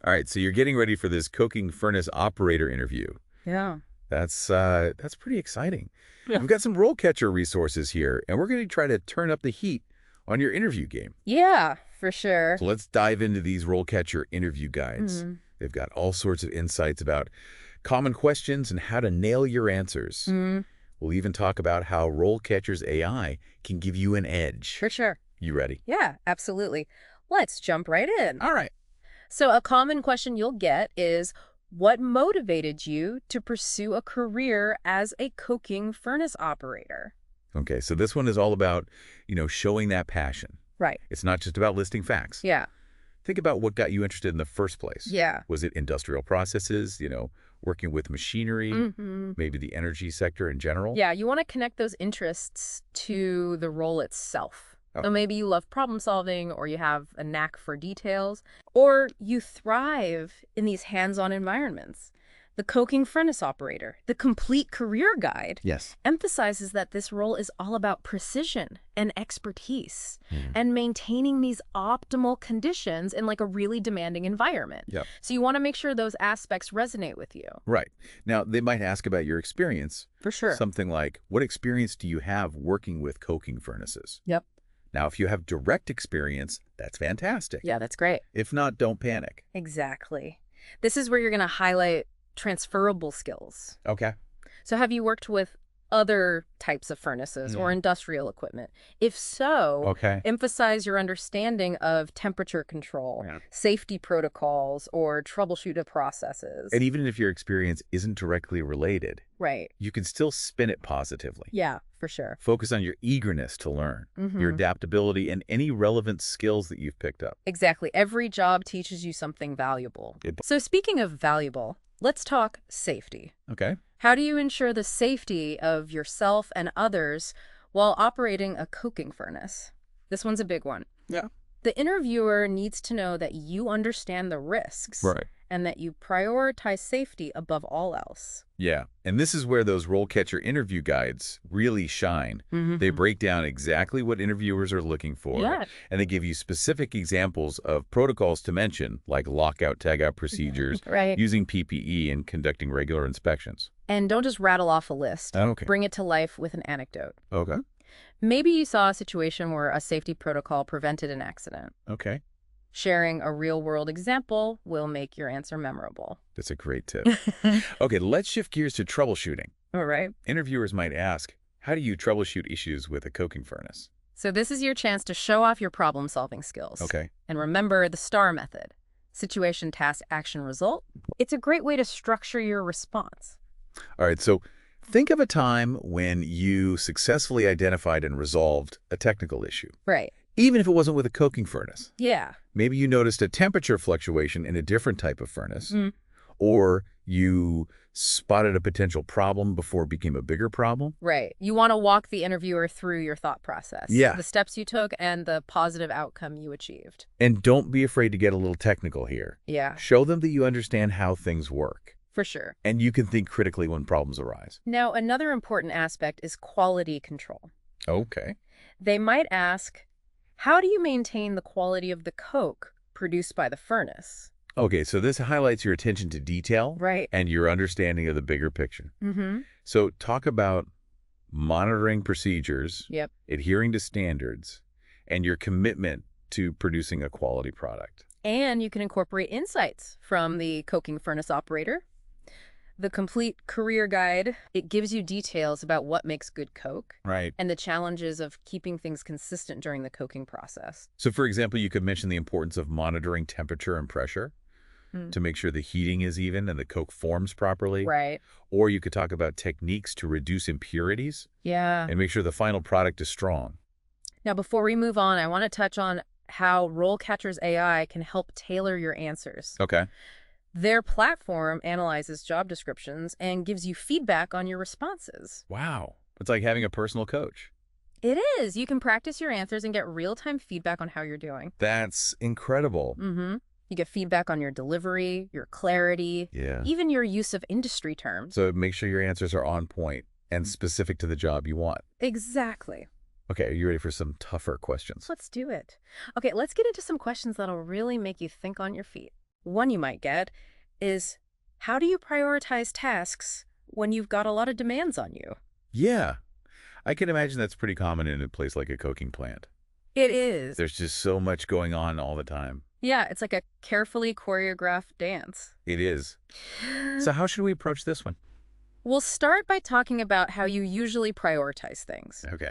All right, so you're getting ready for this coking furnace operator interview. Yeah. That's pretty exciting. Yeah. We've got some RoleCatcher resources here, and we're going to try to turn up the heat on your interview game. Yeah, for sure. So let's dive into these RoleCatcher interview guides. They've got all sorts of insights about common questions and how to nail your answers. We'll even talk about how RoleCatcher's AI can give you an edge. For sure. You ready? Yeah, absolutely. Let's jump right in. All right. So a common question you'll get is, what motivated you to pursue a career as a coking furnace operator? Okay, so this one is all about, showing that passion. Right. It's not just about listing facts. Yeah. Think about what got you interested in the first place. Yeah. Was it industrial processes, working with machinery, maybe the energy sector in general? Yeah, you want to connect those interests to the role itself. Oh. So maybe you love problem solving, or you have a knack for details, or you thrive in these hands-on environments. The Coking Furnace Operator, the complete career guide, Yes. emphasizes that this role is all about precision and expertise and maintaining these optimal conditions in like a really demanding environment. Yep. So you want to make sure those aspects resonate with you. Right. Now, they might ask about your experience. For sure. Something like, what experience do you have working with coking furnaces? Yep. Now, if you have direct experience, that's fantastic. Yeah, that's great. If not, don't panic. Exactly. This is where you're going to highlight transferable skills. Okay. So have you worked with other types of furnaces or industrial equipment? If so, Okay. emphasize your understanding of temperature control, safety protocols, or troubleshooting processes. And even if your experience isn't directly related, Right. you can still spin it positively. Yeah, for sure. Focus on your eagerness to learn, your adaptability, and any relevant skills that you've picked up. Exactly. Every job teaches you something valuable. So speaking of valuable, let's talk safety. Okay. How do you ensure the safety of yourself and others while operating a coking furnace? This one's a big one. Yeah. The interviewer needs to know that you understand the risks and that you prioritize safety above all else. Yeah. And this is where those RoleCatcher interview guides really shine. They break down exactly what interviewers are looking for. Yeah. And they give you specific examples of protocols to mention, like lockout, tagout procedures, Right. using PPE, and conducting regular inspections. And don't just rattle off a list. Okay. Bring it to life with an anecdote. Okay. Maybe you saw a situation where a safety protocol prevented an accident. Okay. Sharing a real-world example will make your answer memorable. That's a great tip. Okay, let's shift gears to troubleshooting. All right. Interviewers might ask, how do you troubleshoot issues with a coking furnace? So this is your chance to show off your problem-solving skills. Okay. And remember the STAR method. Situation, task, action, result. It's a great way to structure your response. All right, so think of a time when you successfully identified and resolved a technical issue, Right. even if it wasn't with a coking furnace. Yeah. Maybe you noticed a temperature fluctuation in a different type of furnace, or you spotted a potential problem before it became a bigger problem. Right. You want to walk the interviewer through your thought process. Yeah. The steps you took and the positive outcome you achieved. And don't be afraid to get a little technical here. Yeah, Show them that you understand how things work, for sure. and you can think critically when problems arise. Now, another important aspect is quality control. Okay. They might ask, how do you maintain the quality of the coke produced by the furnace? Okay, so this highlights your attention to detail Right. and your understanding of the bigger picture. Mm-hmm. So talk about monitoring procedures, Yep. adhering to standards, and your commitment to producing a quality product. And you can incorporate insights from the coking furnace operator. The complete career guide, it gives you details about what makes good coke Right. and the challenges of keeping things consistent during the coking process. So, for example, you could mention the importance of monitoring temperature and pressure to make sure the heating is even and the coke forms properly. Right. Or you could talk about techniques to reduce impurities Yeah. and make sure the final product is strong. Now, before we move on, I want to touch on how RoleCatcher's AI can help tailor your answers. Okay. Their platform analyzes job descriptions and gives you feedback on your responses. Wow. It's like having a personal coach. It is. You can practice your answers and get real-time feedback on how you're doing. That's incredible. You get feedback on your delivery, your clarity, Yeah. even your use of industry terms. So make sure your answers are on point and specific to the job you want. Exactly. Okay, are you ready for some tougher questions? Let's do it. Okay, let's get into some questions that'll really make you think on your feet. One you might get is, how do you prioritize tasks when you've got a lot of demands on you? Yeah, I can imagine that's pretty common in a place like a cooking plant. It is. There's just so much going on all the time. Yeah, it's like a carefully choreographed dance. It is. So how should we approach this one? We'll start by talking about how you usually prioritize things. Okay.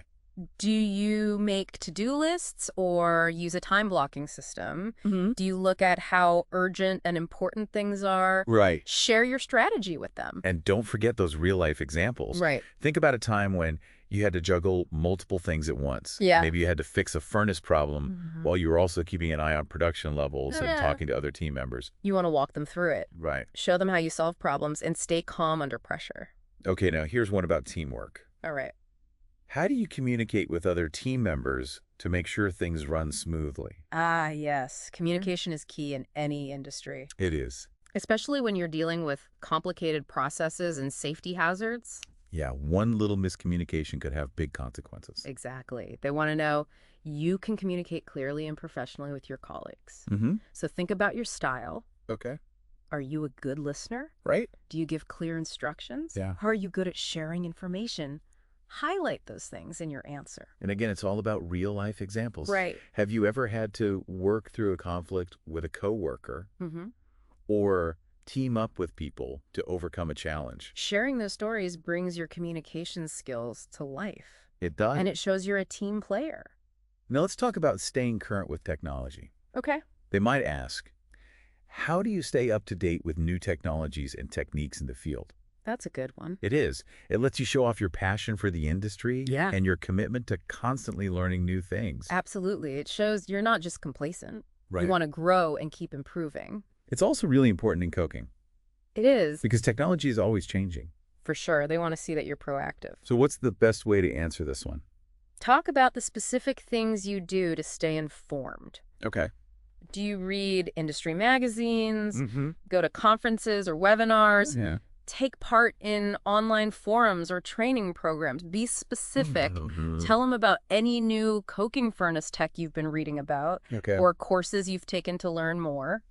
Do you make to-do lists or use a time blocking system? Do you look at how urgent and important things are? Right. Share your strategy with them. And don't forget those real-life examples. Right. Think about a time when you had to juggle multiple things at once. Yeah. Maybe you had to fix a furnace problem while you were also keeping an eye on production levels and talking to other team members. You want to walk them through it. Right. Show them how you solve problems and stay calm under pressure. Okay, now here's one about teamwork. All right. How do you communicate with other team members to make sure things run smoothly? Ah, yes. Communication is key in any industry, It is. especially when you're dealing with complicated processes and safety hazards. Yeah, one little miscommunication could have big consequences. Exactly. They want to know you can communicate clearly and professionally with your colleagues. Mm-hmm. So think about your style. Okay. Are you a good listener? Right? Do you give clear instructions? Yeah. Are you good at sharing information? Highlight those things in your answer. And again, it's all about real-life examples. Right. Have you ever had to work through a conflict with a coworker or team up with people to overcome a challenge? Sharing those stories brings your communication skills to life. It does. And it shows you're a team player. Now let's talk about staying current with technology. Okay. They might ask, how do you stay up to date with new technologies and techniques in the field? That's a good one. It is. It lets you show off your passion for the industry and your commitment to constantly learning new things. Absolutely. It shows you're not just complacent. Right. You want to grow and keep improving. It's also really important in cooking It is. because technology is always changing. For sure. They want to see that you're proactive. So what's the best way to answer this one? Talk about the specific things you do to stay informed. Okay. Do you read industry magazines, Mm-hmm. go to conferences or webinars, Yeah. take part in online forums or training programs? Be specific. Tell them about any new cooking furnace tech you've been reading about Okay. or courses you've taken to learn more.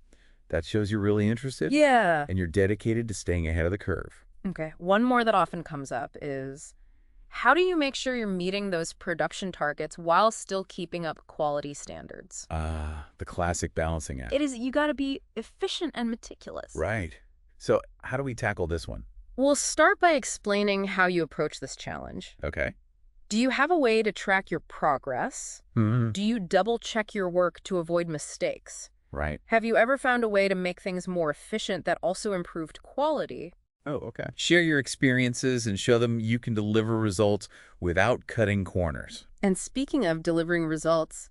That shows you're really interested. Yeah. And you're dedicated to staying ahead of the curve. Okay. One more that often comes up is, how do you make sure you're meeting those production targets while still keeping up quality standards? The classic balancing act. It is, you got to be efficient and meticulous. Right. So how do we tackle this one? We'll start by explaining how you approach this challenge. Okay. Do you have a way to track your progress? Mm-hmm. Do you double-check your work to avoid mistakes? Right. Have you ever found a way to make things more efficient that also improved quality? Oh, okay. Share your experiences and show them you can deliver results without cutting corners. And speaking of delivering results,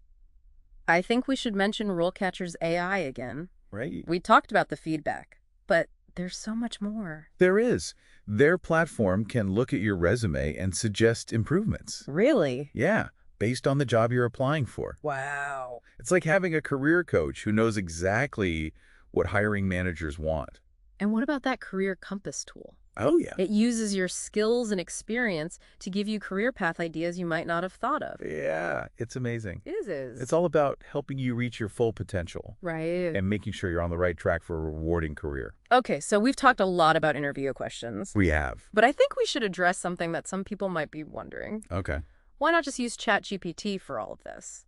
I think we should mention RoleCatcher's AI again. Right. We talked about the feedback, but there's so much more. There is. Their platform can look at your resume and suggest improvements. Really? Yeah, based on the job you're applying for. Wow. It's like having a career coach who knows exactly what hiring managers want. And what about that career compass tool? Oh, yeah. It uses your skills and experience to give you career path ideas you might not have thought of. Yeah, it's amazing. It is. It's all about helping you reach your full potential Right. and making sure you're on the right track for a rewarding career. Okay, so we've talked a lot about interview questions. We have. But I think we should address something that some people might be wondering. Okay. Why not just use ChatGPT for all of this?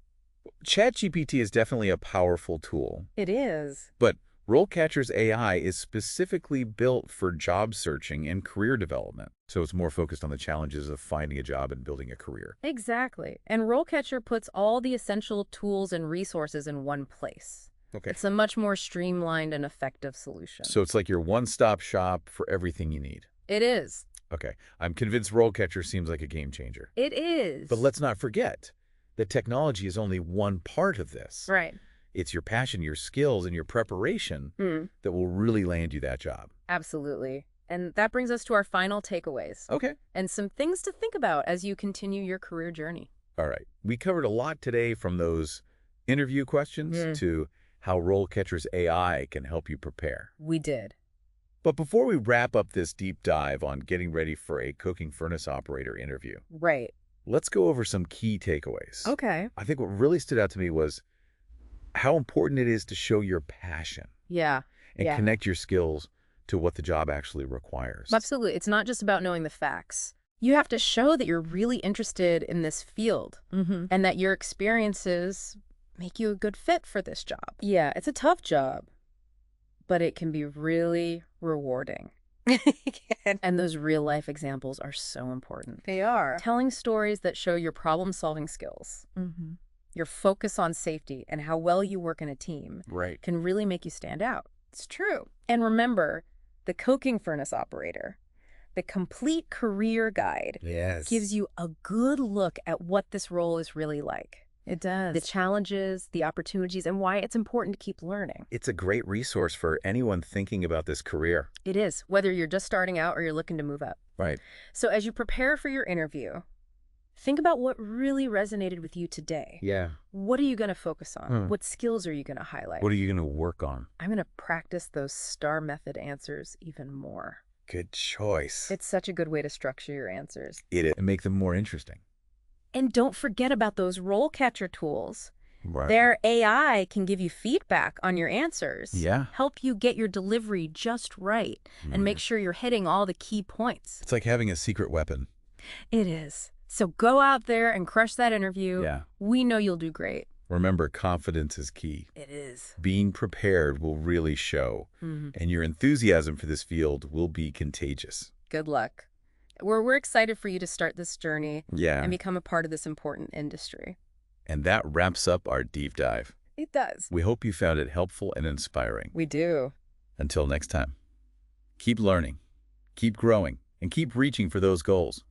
ChatGPT is definitely a powerful tool, It is. but RoleCatcher's AI is specifically built for job searching and career development, so it's more focused on the challenges of finding a job and building a career. Exactly. And RoleCatcher puts all the essential tools and resources in one place. Okay. It's a much more streamlined and effective solution. So it's like your one-stop shop for everything you need. It is. Okay. I'm convinced RoleCatcher seems like a game changer. It is. But let's not forget that technology is only one part of this. Right. It's your passion, your skills, and your preparation that will really land you that job. Absolutely. And that brings us to our final takeaways. Okay. And some things to think about as you continue your career journey. All right. We covered a lot today, from those interview questions to how RoleCatcher's AI can help you prepare. We did. But before we wrap up this deep dive on getting ready for a cooking furnace operator interview, Right. let's go over some key takeaways. Okay. I think what really stood out to me was how important it is to show your passion. Yeah. and Yeah. connect your skills to what the job actually requires. Absolutely. It's not just about knowing the facts. You have to show that you're really interested in this field and that your experiences make you a good fit for this job. Yeah, it's a tough job, but it can be really rewarding. And those real-life examples are so important. They are. Telling stories that show your problem-solving skills, your focus on safety, and how well you work in a team Right. can really make you stand out. It's true. And remember, the coking furnace operator, the complete career guide, Yes. gives you a good look at what this role is really like. It does. The challenges, the opportunities, and why it's important to keep learning. It's a great resource for anyone thinking about this career. It is, whether you're just starting out or you're looking to move up. Right. So as you prepare for your interview, think about what really resonated with you today. Yeah. What are you going to focus on? What skills are you going to highlight? What are you going to work on? I'm going to practice those STAR method answers even more. Good choice. It's such a good way to structure your answers. It is. And make them more interesting. And don't forget about those RoleCatcher tools. Right. Their AI can give you feedback on your answers. Yeah. Help you get your delivery just right and make sure you're hitting all the key points. It's like having a secret weapon. It is. So go out there and crush that interview. Yeah. We know you'll do great. Remember, confidence is key. It is. Being prepared will really show, and your enthusiasm for this field will be contagious. Good luck. We're excited for you to start this journey Yeah. and become a part of this important industry. And that wraps up our deep dive. It does. We hope you found it helpful and inspiring. We do. Until next time, keep learning, keep growing, and keep reaching for those goals.